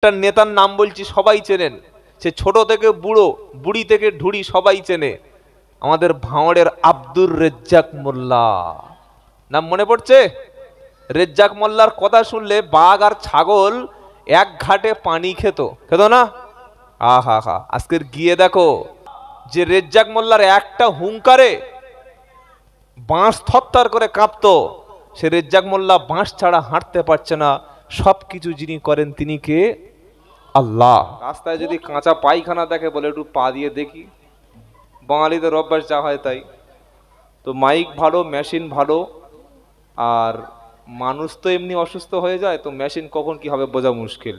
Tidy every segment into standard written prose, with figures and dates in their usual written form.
একটা নেতার নাম বলছি, সবাই চেনেন, সে ছোট থেকে বুড়ো, বুড়ি থেকে ঢুড়ি সবাই চেনে, আমাদের ভাঁড়ের আব্দুর রেজ্জাক মোল্লা। নাম মনে পড়ছে? রেজ্জাক মোল্লার কথা শুনলে বাঘ আর ছাগল এক ঘাটে পানি খেত, খেত না? আহা হা, আজকের গিয়ে দেখো যে রেজ্জাক মোল্লার একটা হুঙ্কারে বাঁশ থরথর করে কাঁপতো, সে রেজ্জাক মোল্লা বাঁশ ছাড়া হাঁটতে পারছে না। সবকিছু যিনি করেন তিনি কে? আল্লাহ। রাস্তায় যদি কাঁচা পায়খানা দেখে বলে একটু পা দিয়ে দেখি, বাঙালিদের অভ্যাস যা হয় তাই। তো মাইক ভালো, মেশিন ভালো, আর মানুষ তো এমনি অসুস্থ হয়ে যায়, তো মেশিন কখন কি হবে বোঝা মুশকিল।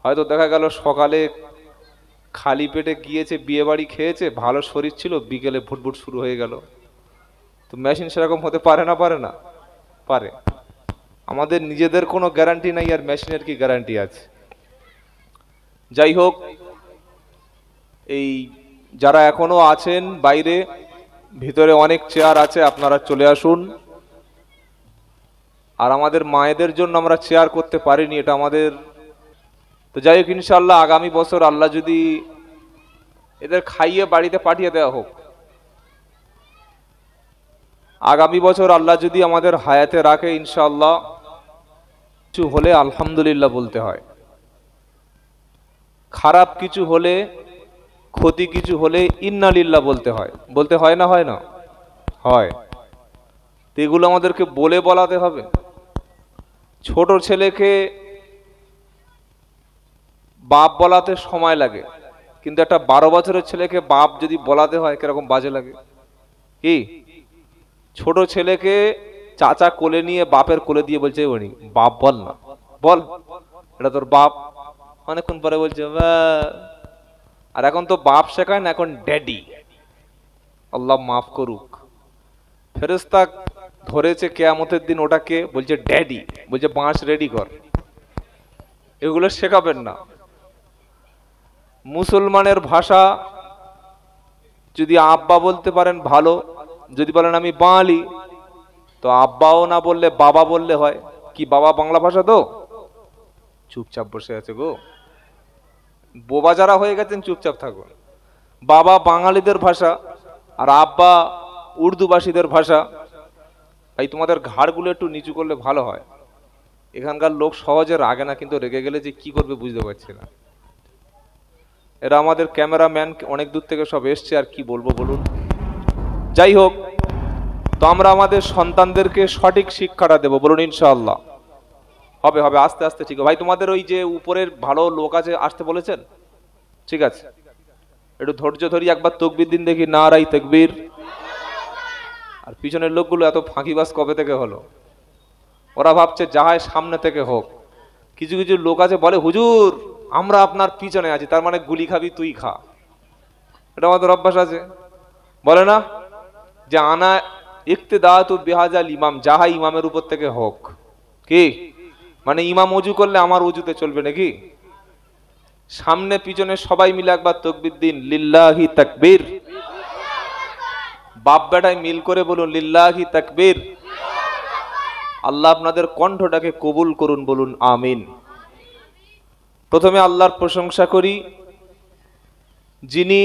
হয়তো দেখা গেল সকালে খালি পেটে গিয়েছে, বিয়ে বাড়ি খেয়েছে, ভালো শরীর ছিল, বিকেলে ভুটভুট শুরু হয়ে গেল। তো মেশিন সেরকম হতে পারে না? পারে না? পারে। আমাদের নিজেদের কোনো গ্যারান্টি নাই, আর মেশিনের কি গ্যারান্টি আছে? যাই হোক, এই যারা এখনো আছেন বাইরে, ভিতরে অনেক চেয়ার আছে, আপনারা চলে আসুন। আর আমাদের মায়েদের জন্য আমরা চেয়ার করতে পারিনি, এটা আমাদের। তো যাই হোক, ইনশাল্লাহ আগামী বছর আল্লাহ যদি এদের খাইয়ে বাড়িতে পাঠিয়ে দেওয়া হোক, আগামী বছর আল্লাহ যদি আমাদের হায়াতে রাখে, ইনশাআল্লাহ কিছু হলে আলহামদুলিল্লাহ বলতে হয়, খারাপ কিছু হলে, ক্ষতি কিছু হলে ইন্নালিল্লাহ বলতে হয়। বলতে হয় না? হয় না? হয়। তো এগুলো আমাদেরকে বলাতে হবে। ছোট ছেলেকে বাপ বলাতে সময় লাগে, কিন্তু একটা 12 বছরের ছেলেকে বাপ যদি বলাতে হয়, কিরকম বাজে লাগে কি? ছোট ছেলেকে চাচা কোলে নিয়ে বাপের কোলে দিয়ে বলছে, বাপ বল না, বল এটা তোর বাপ। অনেকক্ষণ পরে বলছে আর এখন তো বাপ শেখায় না, এখন ড্যাডি। আল্লাহ মাফ করুক, ফেরেশতা ধরেছে কিয়ামতের দিন ওটাকে, বলছে ড্যাডি, বলছে বাঁশ রেডি কর। এগুলো শেখাবেন না। মুসলমানের ভাষা যদি আব্বা বলতে পারেন ভালো, যদি বলেন আমি বাঙালি, তো আব্বাও না বললে বাবা বললে হয়। কি বাবা বাংলা ভাষা? তো চুপচাপ বসে আছে গো, বোবা যারা হয়ে গেছেন চুপচাপ থাকুন। বাবা বাঙালিদের ভাষা, আর আব্বা উর্দুভাষীদের ভাষা। তাই তোমাদের ঘাড়গুলো একটু নিচু করলে ভালো হয়। এখানকার লোক সহজে রাগে না, কিন্তু রেগে গেলে যে কি করবে বুঝতে পারছি না। এরা আমাদের ক্যামেরাম্যান অনেক দূর থেকে সব এসছে, আর কি বলবো বলুন। যাই হোক, তো আমরা আমাদের সন্তানদেরকে সঠিক শিক্ষাটা দেবো, বলুন ইনশাআল্লাহ। হবে হবে, আস্তে আস্তে ঠিক হবে। ভাই তোমাদের ওই যে উপরের ভালো লোক আছে, আসতে বলেছেন, ঠিক আছে, একটু ধৈর্য ধরি, একবার তকবীর দিন দেখি, নারাই তাকবীর। আর পিছনের লোকগুলো এত ফাঁকিবাজ কবে থেকে হলো? ওরা ভাবছে যাহাই সামনে থেকে হোক। কিছু কিছু লোক আছে বলে, হুজুর আমরা আপনার পিছনে আছি, তার মানে গুলি খাবি তুই খা। এটা আমাদের অভ্যাস আছে, বলে না যে আনা ইক্তেদাতু বিহাজাল ইমাম, যাহা ইমামের উপর থেকে হোক। কি মানে? ইমাম ওযু করলে আমার ওযুতে চলবে নাকি? সামনে পিছনে সবাই মিলে একবার তাকবীর দিন, লিল্লাহি তাকবীর। বাপ বেটায় মিল করে বলুন, লিল্লাহি তাকবীর। আল্লাহ আপনাদের কণ্ঠটাকে কবুল করুন, বলুন আমিন। প্রথমে আল্লাহর প্রশংসা করি, যিনি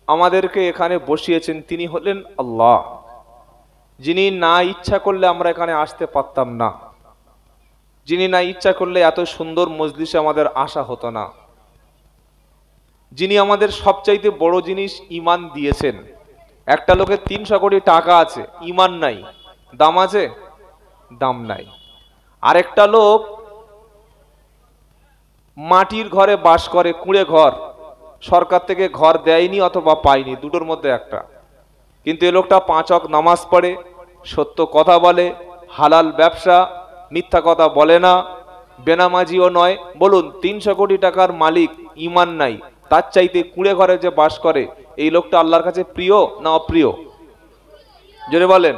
আমাদেরকে এখানে বসিয়েছেন তিনি হলেন আল্লাহ, যিনি না ইচ্ছা করলে আমরা এখানে আসতে পারতাম না, যিনি না ইচ্ছা করলে এত সুন্দর মজলিসে আমাদের আসা হতো না, যিনি আমাদের সবচাইতে বড় জিনিস ঈমান দিয়েছেন। একটা লোকের 300 কোটি টাকা আছে, ঈমান নাই, দাম আছে? দাম নাই। আরেকটা লোক মাটির ঘরে বাস করে, কুঁড়ে ঘর, সরকার থেকে ঘর দেয়নি অথবা পায়নি, দুটোর মধ্যে একটা। কিন্তু এ লোকটা 5 ওয়াক্ত নামাজ পড়ে, সত্য কথা বলে, হালাল ব্যবসা, মিথ্যা কথা বলে না, বেনামাজিও নয়। বলুন 300 কোটি টাকার মালিক, ঈমান নাই, তার চাইতে কুঁড়ে ঘরে যে বাস করে এই লোকটা আল্লাহর কাছে প্রিয় না অপ্রিয়? জোরে বলেন।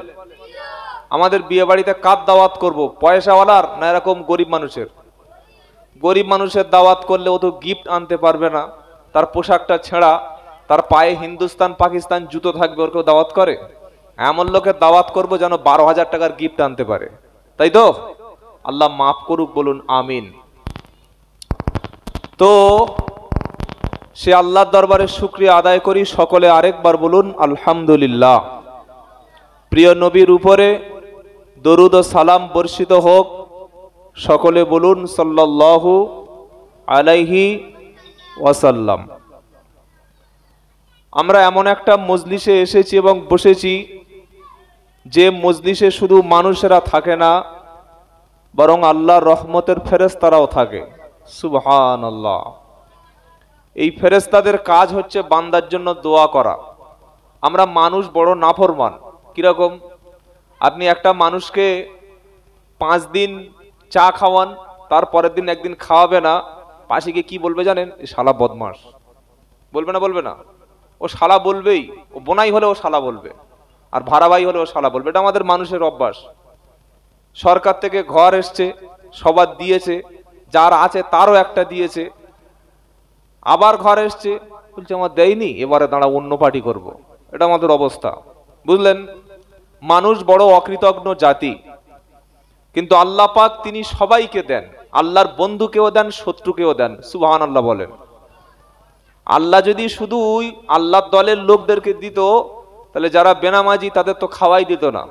আমাদের বিয়ে বাড়িতে কার দাওয়াত করব, পয়সাওয়ালার না এরকম গরিব মানুষের? গরিব মানুষের দাওয়াত করলে ও তো গিফট আনতে পারবে না, তার পোশাকটা ছেঁড়া, তার পায়ে হিন্দুস্তান পাকিস্তান জুতো থাকবে, ওর কেউ দাওয়াত করে? এমন লোকের দাওয়াত করবো যেন 12,000 টাকার গিফট আনতে পারে, তাই তো? আল্লাহ মাফ করুক, বলুন আমিন। তো সে আল্লাহর দরবারে শুকরিয়া আদায় করি। সকলে আরেকবার বলুন আলহামদুলিল্লাহ। প্রিয় নবীর উপরে দরুদ ও সালাম বর্ষিত হোক। সকলে বলুন সাল্লাল্লাহু আলাইহি ওয়াসাল্লাম। আমরা এমন একটা মজলিসে এসেছি এবং বসেছি যে মজলিসে শুধু মানুষেরা থাকে না, বরং আল্লাহর রহমতের ফেরেশতারাও থাকে। সুবহানাল্লাহ। এই ফেরেশতাদের কাজ হচ্ছে বান্দার জন্য দোয়া করা। আমরা মানুষ বড় নাফরমান। কিরকম? আপনি একটা মানুষকে 5 দিন চা খাওয়ান, তারপরের দিন একদিন খাওয়াবে না, পাশে গিয়ে কি বলবে জানেন? এ শালা বদমাস। বলবে না? বলবে না? ও শালা বলবেই। ও বোনাই হলে ও শালা বলবে, আর ভাড়াবাই হলে ও শালা বলবে। এটা আমাদের মানুষের অভ্যাস। সরকার থেকে ঘর এসছে, সবার দিয়েছে, যার আছে তারও একটা দিয়েছে। আবার ঘর এসছে, বলছে আমার দেয়নি, এবারে দাঁড়া অন্য পার্টি করব। এটা আমাদের অবস্থা। বুঝলেন? মানুষ বড় অকৃতজ্ঞ জাতি, কিন্তু আল্লাহ পাক তিনি সবাইকে দেন। আল্লাহর বন্ধুকেও দেন, শত্রুকেও দেন। সুবহানাল্লাহ বলেন। আল্লাহ যদি শুধু আল্লাহর দলের লোকদেরকে দিত, তাহলে যারা বেনামাজি তাদের তো খাওয়াই দিত না,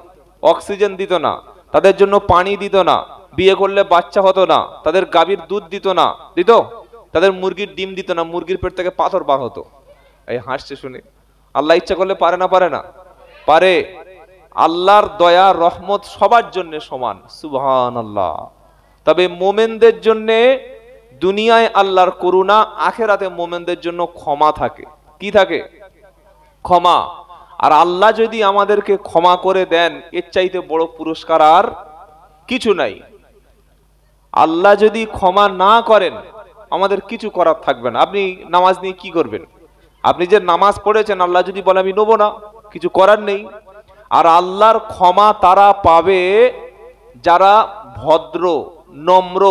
অক্সিজেন দিত না, তাদের জন্য পানি দিত না, বিয়ে করলে বাচ্চা হতো না, তাদের গাভীর দুধ দিত না, দিত? তাদের মুরগির ডিম দিত না, মুরগির পেট থেকে পাথর বার হতো। এই হাসছে শুনে। আল্লাহ ইচ্ছা করলে পারে না? পারে না? পারে। আল্লাহর দয়া রহমত সবার জন্য সমান। সুবহানাল্লাহ। তবে মোমেনদের জন্য দুনিয়ায় আল্লাহর করুণা, আখেরাতে মোমেনদের জন্য ক্ষমা থাকে। কি থাকে? ক্ষমা। আর আল্লাহ যদি আমাদেরকে ক্ষমা করে দেন, এর চাইতে বড় পুরস্কার আর কিছু নাই। আল্লাহ যদি ক্ষমা না করেন, আমাদের কিছু করার থাকবে না। আপনি নামাজ নিয়ে কি করবেন? আপনি যে নামাজ পড়েছেন, আল্লাহ যদি বলে আমি নেবো না, কিছু করার নেই। আর আল্লাহর ক্ষমা তারা পাবে যারা ভদ্র, নম্র,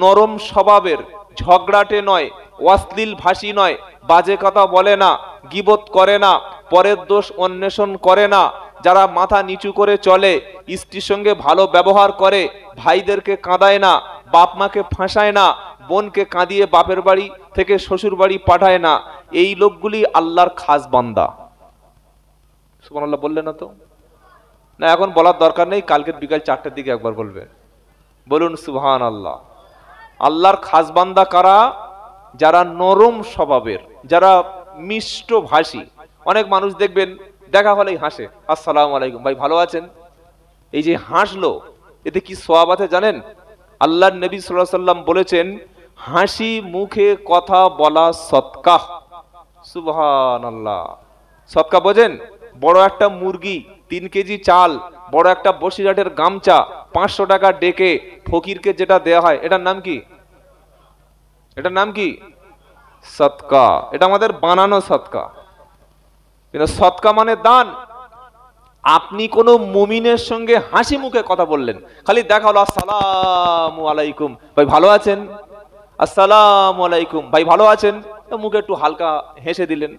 নরম স্বভাবের, ঝগড়াটে নয়, অশ্লীল ভাষী নয়, বাজে কথা বলে না, গীবত করে না, পরের দোষ অন্বেষণ করে না, যারা মাথা নিচু করে চলে, স্ত্রীর সঙ্গে ভালো ব্যবহার করে, ভাইদেরকে কাঁদায় না, বাপ মাকে ফাঁসায় না, বোনকে কাঁদিয়ে বাপের বাড়ি থেকে শ্বশুর বাড়ি পাঠায় না। এই লোকগুলি আল্লাহর খাস বান্দা। সুবহানাল্লাহ বললেন না তো? না, এখন বলার দরকার নেই, কালকে বিকাল 4টার দিকে একবার বলবে। বলুন সুবহানাল্লাহ। আল্লাহর খাস বান্দা কারা? যারা নরম স্বভাবের, যারা মিষ্ট ভাষী। অনেক মানুষ দেখবেন দেখা হলেই হাসে, আসসালামু আলাইকুম, ভাই ভালো আছেন। এই যে হাসলো, এতে কি সওয়াব আছে জানেন? আল্লাহর নবী সাল্লাল্লাহু আলাইহি ওয়াসাল্লাম বলেছেন, হাসি মুখে কথা বলা সদকা। সুবহানাল্লাহ। সদকা বোঝেন? বড় একটা মুরগি, 3 কেজি চাল, বড় একটা বসিরহাটের গামছা, 500 টাকা ডেকে ফকিরকে যেটা দেয়া হয়, এটার নাম কি? এটার নাম কি? সদকা। এটা আমাদের বানানো সদকা। কিন্তু সদকা মানে দান। আপনি কোন মুমিনের সঙ্গে হাসি মুখে কথা বললেন, খালি দেখা হলো আসসালামু আলাইকুম, ভাই ভালো আছেন, আসসালামু আলাইকুম, ভাই ভালো আছেন, মুখে একটু হালকা হেসে দিলেন,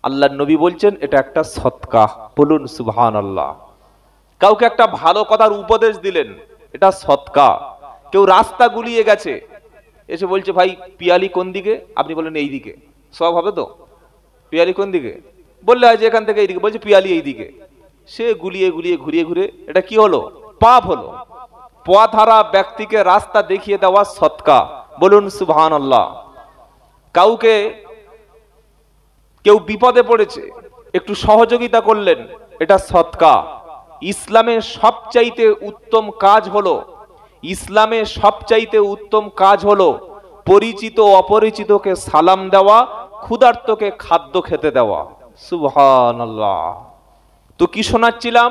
আল্লাহর নবী বলছেন এটা একটা সদকা। বলুন সুবহানাল্লাহ। কাউকে একটা ভালো কথার উপদেশ দিলেন, এটা সদকা। কেউ রাস্তা গুলিয়ে গেছে, এসে বলছে ভাই পিয়ালি কোন দিকে, আপনি বলেন এই দিকে, সব হবে তো? পিয়ালি কোন দিকে বললে হয় যে এখান থেকে এইদিকে, বলছে পিয়ালি এই দিকে, সে গুলিয়ে গুলিয়ে ঘুরিয়ে ঘুরে, এটা কি হলো? পাপ হলো। পথ হারা ব্যক্তিকে রাস্তা দেখিয়ে দেওয়া সদকা। বলুন সুবহানাল্লাহ। কাউকে, কেউ বিপদে পড়েছে, একটু সহযোগিতা করলেন, এটা সদকা। ইসলামের সবচাইতে উত্তম কাজ হলো, ইসলামের সবচাইতে উত্তম কাজ হলো পরিচিত অপরিচিতকে সালাম দেওয়া, ক্ষুধার্তকে খাদ্য খেতে দেওয়া। সুবহানাল্লাহ। তো কি শোনাচ্ছিলাম?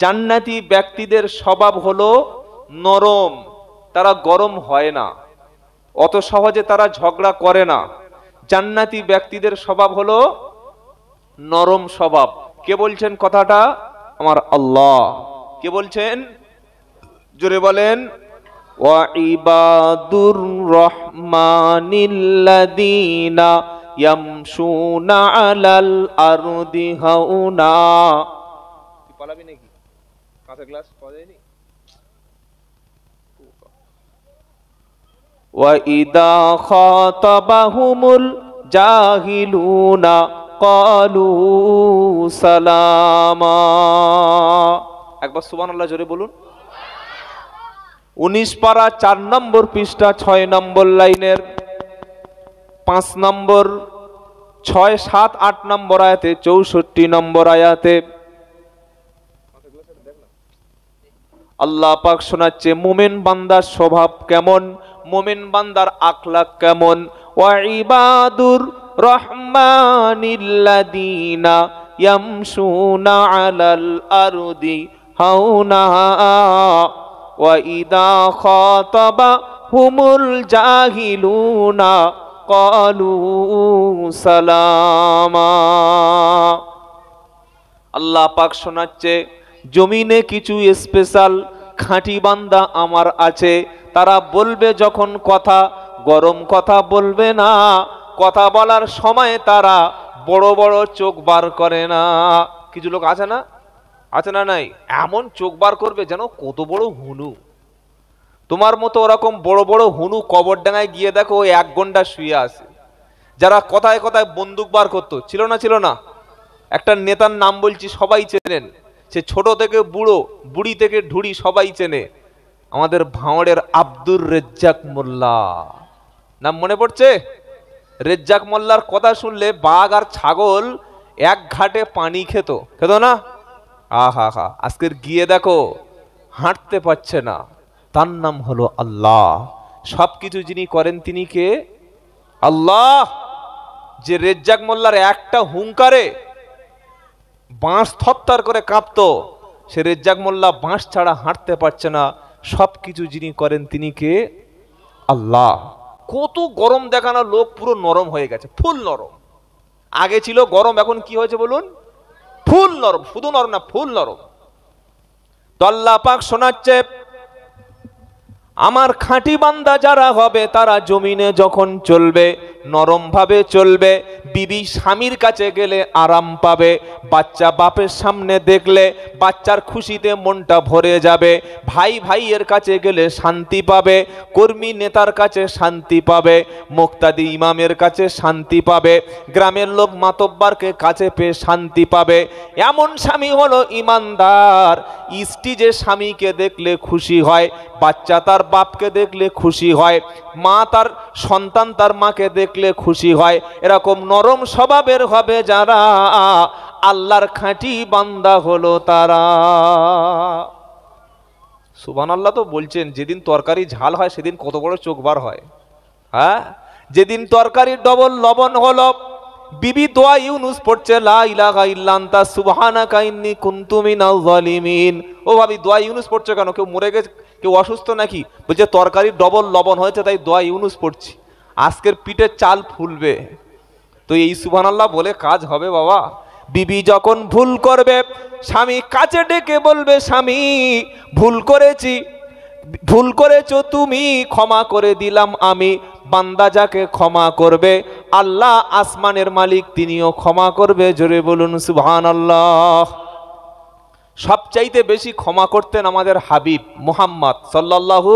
জান্নাতি ব্যক্তিদের স্বভাব হলো নরম, তারা গরম হয় না, অত সহজে তারা ঝগড়া করে না। জান্নাতি ব্যক্তিদের স্বভাব হলো নরম স্বভাব। কে বলছেন কথাটা? আমার আল্লাহ। কে বলছেন? জোরে বলেন। ওয়া ইবাদুর রহমানিল্লাযীনা ইয়ামশুনা আলাল আরদি হাওনা। কি পালাবি নাকি? কাঁচা গ্লাস পাওয়া যায়নি? وَإِذَا خَاطَبَهُمُ الْجَاهِلُونَ قَالُوا سَلَامًا। একবার সুবহানাল্লাহ জোরে বলুন। 19 পারা 4 নম্বর পৃষ্ঠা 6 নম্বর লাইনের 5 নম্বর 6, 7, 8 নম্বর আয়াতে 64 নম্বর আয়াতে আল্লাহ পাক শোনাচ্ছে মুমিন বান্দার স্বভাব কেমন, মুমিন বান্দার আখলাক কেমন। ওয়া ইবাদুর রহমানিল্লাযীনা ইয়ামশুনা আলাল আরদি হাওনা ওয়া ইযা খাতাবাহুমুল জাহিলুনা ক্বালু সালামা। আল্লাহ পাক শোনাচ্ছে জমিনে কিছু স্পেশাল খাঁটি বান্দা আমার আছে, তারা বলবে যখন কথা, গরম কথা বলবে না, কথা বলার সময় তারা বড় বড় চোখ বার করে না। কিছু লোক আছে না, আছে না নাই, এমন চোখ বার করবে যেন কত বড় হুনু। তোমার মতো ওরকম বড় বড় হুনু কবরডাঙ্গায় গিয়ে দেখো 1 ঘন্টা শুয়ে আছে। যারা কথায় কথায় বন্দুক বার করতো, ছিল না ছিল না, একটা নেতার নাম বলছি সবাই চেনেন, সে ছোট থেকে বুড়ো, বুড়ি থেকে ঢুড়ি সবাই চেনে, আমাদের ভাঁড়ের আব্দুর রেজ্জাক মোল্লা। নাম মনে পড়ছে? রেজ্জাক মোল্লার কথা শুনলে বাঘ আর ছাগল এক ঘাটে পানি খেত, খেত না? আহা হা, আজকের গিয়ে দেখো হাঁটতে পারছে না। তার নাম হলো আল্লাহ। সবকিছু যিনি করেন তিনি কে? আল্লাহ। যে রেজ্জাক মোল্লার একটা হুঙ্কারে বাঁশ থরথর করে কাঁপতো, সে রেজ্জাক মোল্লা বাঁশ ছাড়া হাঁটতে পারছে না। সবকিছু যিনি করেন তিনি কে? আল্লাহ। কত গরম দেখানো লোক পুরো নরম হয়ে গেছে, ফুল নরম। আগে ছিল গরম, এখন কি হয়েছে বলুন? ফুল নরম। শুধু নরম না, ফুল নরম। তো আল্লাহ পাক শোনাচ্ছে আমার খাঁটি বান্দা যারা হবে তারা জমিনে যখন চলবে নরম ভাবে চলবে, বিবি স্বামীর কাছে গেলে আরাম পাবে, বাচ্চা বাপের সামনে দেখলে বাচ্চার খুশিতে মনটা ভরে যাবে, ভাই ভাইয়ের কাছে গেলে শান্তি পাবে, কর্মী নেতার কাছে শান্তি পাবে, মুক্তাদি ইমামের কাছে শান্তি পাবে, গ্রামের লোক মাতব্বরকে কাছে পেয়ে শান্তি পাবে। এমন স্বামী হলো ইমানদার। স্ত্রী যে স্বামীকে দেখলে খুশি হয়, বাচ্চা তার বাপকে দেখলে খুশি হয়, মা তার সন্তান তার মাকে দেখলে খুশি হয়। এরকম নরম স্বভাবের হবে যারা, আল্লাহর খাঁটি বান্দা হলো তারা। সুবহানাল্লাহ তো বলছেন, যেদিন তরকারি ঝাল হয় সেদিন কত বড় চোখ বার হয়। হ্যাঁ, যেদিন তরকারি ডবল লবণ হলো, বিবি দোয়া ইউনুস পড়ছে লা ইলাহা ইল্লা আনতা সুবহানাকা ইন্নী কুনতু মিনাজ জালিমিন। ও ভাবি দোয়া ইউনুস পড়ছো কেন? কেউ মরে গেছে, কেউ অসুস্থ নাকি? বলছে তরকারি ডবল লবণ হয়েছে তাই দোয়া ইউনুস পড়ছি, আজকের পিঠের চাল ফুলবে। তো এই সুবহানাল্লাহ বলে কাজ হবে বাবা? বিবি যখন ভুল করবে স্বামী কাছে ডেকে বলবে স্বামী ভুল করেছি, ভুল করেছো তুমি, ক্ষমা করে দিলাম আমি। বান্দা যাকে ক্ষমা করবে আল্লাহ আসমানের মালিক তিনিও ক্ষমা করবে। জোরে বলুন সুবহানাল্লাহ। সবচাইতে বেশি ক্ষমা করতেন আমাদের হাবিব মুহাম্মদ সাল্লাল্লাহু